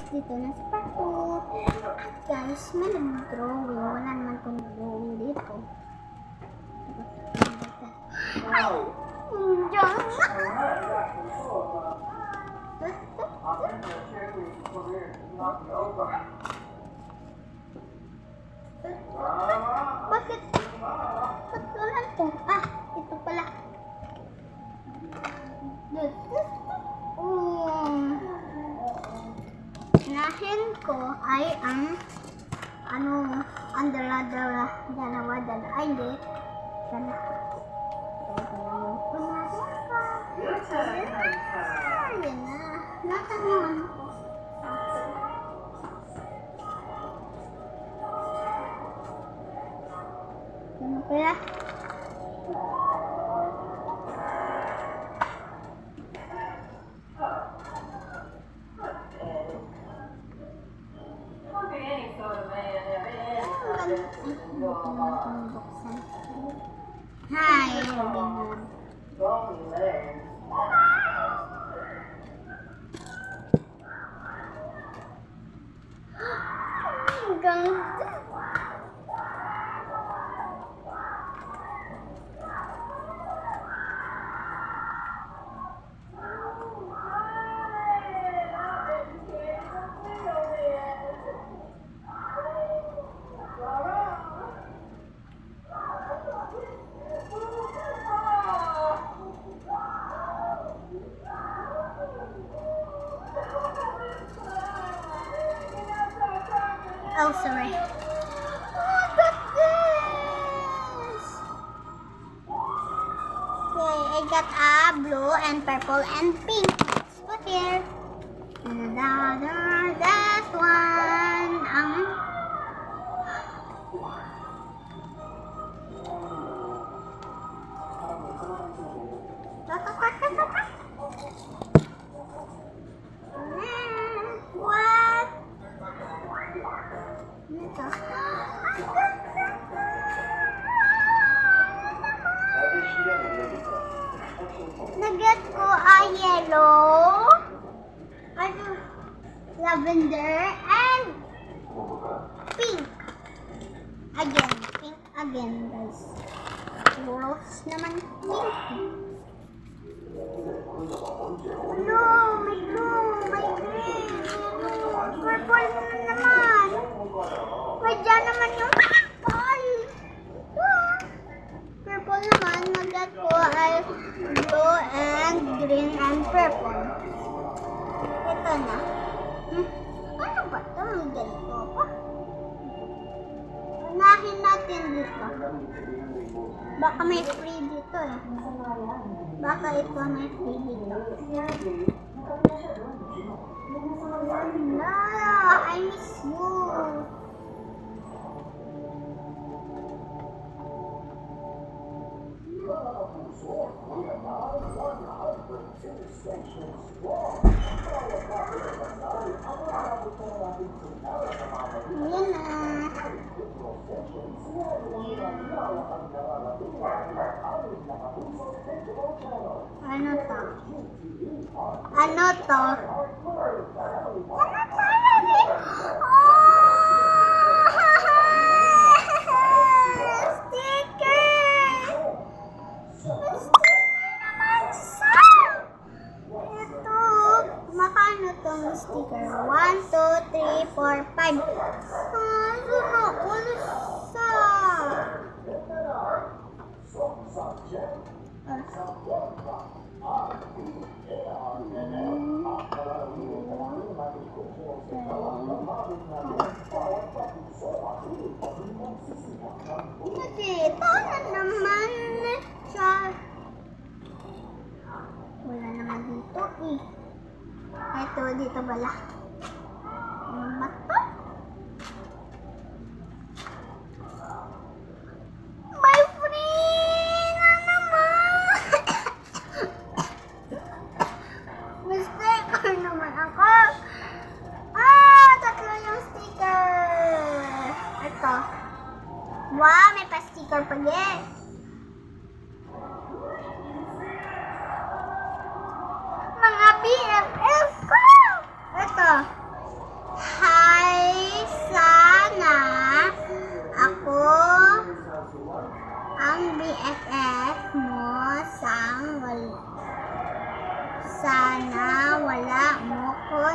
Dito na sa parko. Guys, may nag-drawing. Wala naman kung drawing dito. Ay! Diyan! Bakit? Ba't wala to? Ah, ito pala. Nahin ko ay ang andala dalawa ay hindi. Sana. Yan na. Nasa naman ko. Ano pala? Hi, everyone. Ganda. Oh, sorry. Look at this! Okay, I got a blue and purple and pink. Let's put here. And another, that one. What? Ito. Naget ko ay yellow, lavender, and pink. Pink again, guys. Rose naman pink. May blue, may green, purple naman. May dyan naman yung purple. Purple naman, nagat ko ay blue and green and purple. Ito na. Ano ba ito? May ganito pa. Unahin natin dito. Baka may free dito eh. Baka ito may free dito. I miss you. Yan na. Ano to? Ano to? Sticker 1, 2, 3, 4, 5. Ulit sa. Dito na naman siya. Wala naman dito eh. Ito, dito bala. Ano ba ito? May free na naman! May sticker naman ako. Tatlo yung sticker. Ito. Wow, may pa-sticker pa din. Mga BFF ko! Ito.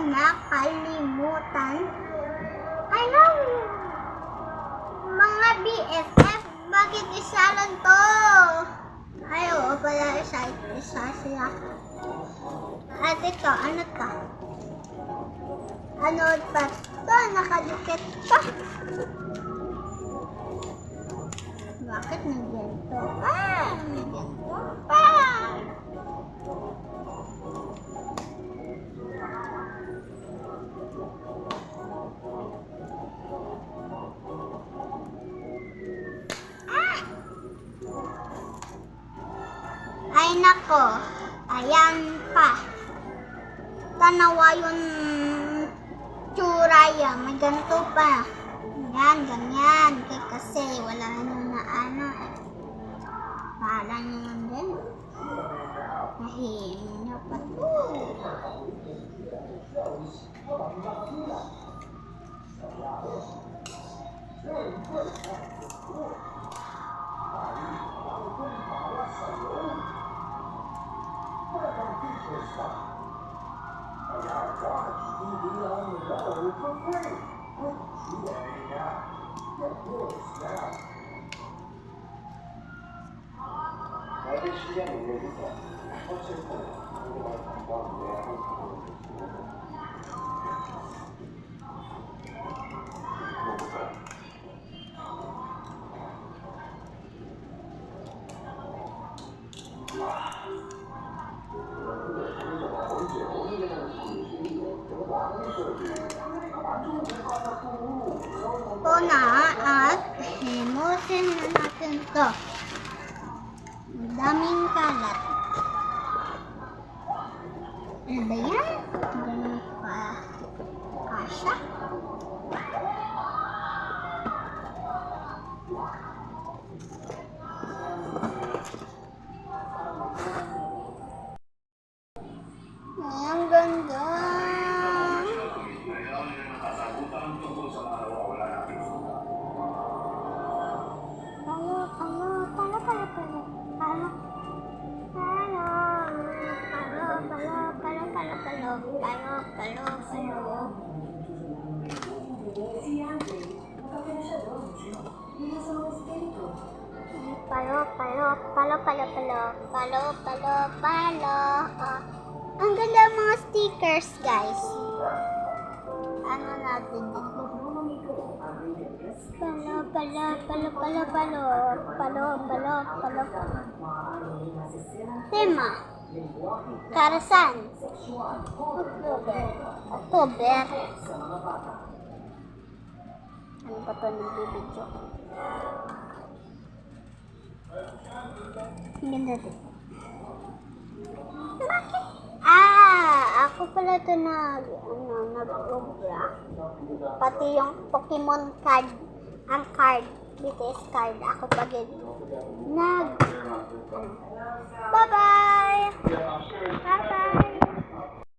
nakalimutan. I know you. Mga BFF, bakit isa lang to? Ay, oo pala, isa sila. At ito, ano to? Ano pa to? Nakadikit pa. Bakit nandiyan to? Nandiyan to pa. Ay nako, ayan pa. Tanawa yung tsura yan, may ganito pa. Yan, ganyan. Kasi wala na ano. Pahala nyo lang din. Nahihin nyo pa to. Ito na at himusin na natin to. Ang daming kalat. Ano ba yan? Ganun pa kasha. Ang ganda. Ang ganda mga stickers, guys. Ano natin dito? Tema. Karasan. October. Ano pa ito nagbibidyo? Ang ganda dito. Bakit? Ako pala ito nag-obra. Pati yung Pokemon card, ang card, BTS card, ako pa din Bye-bye! Bye-bye!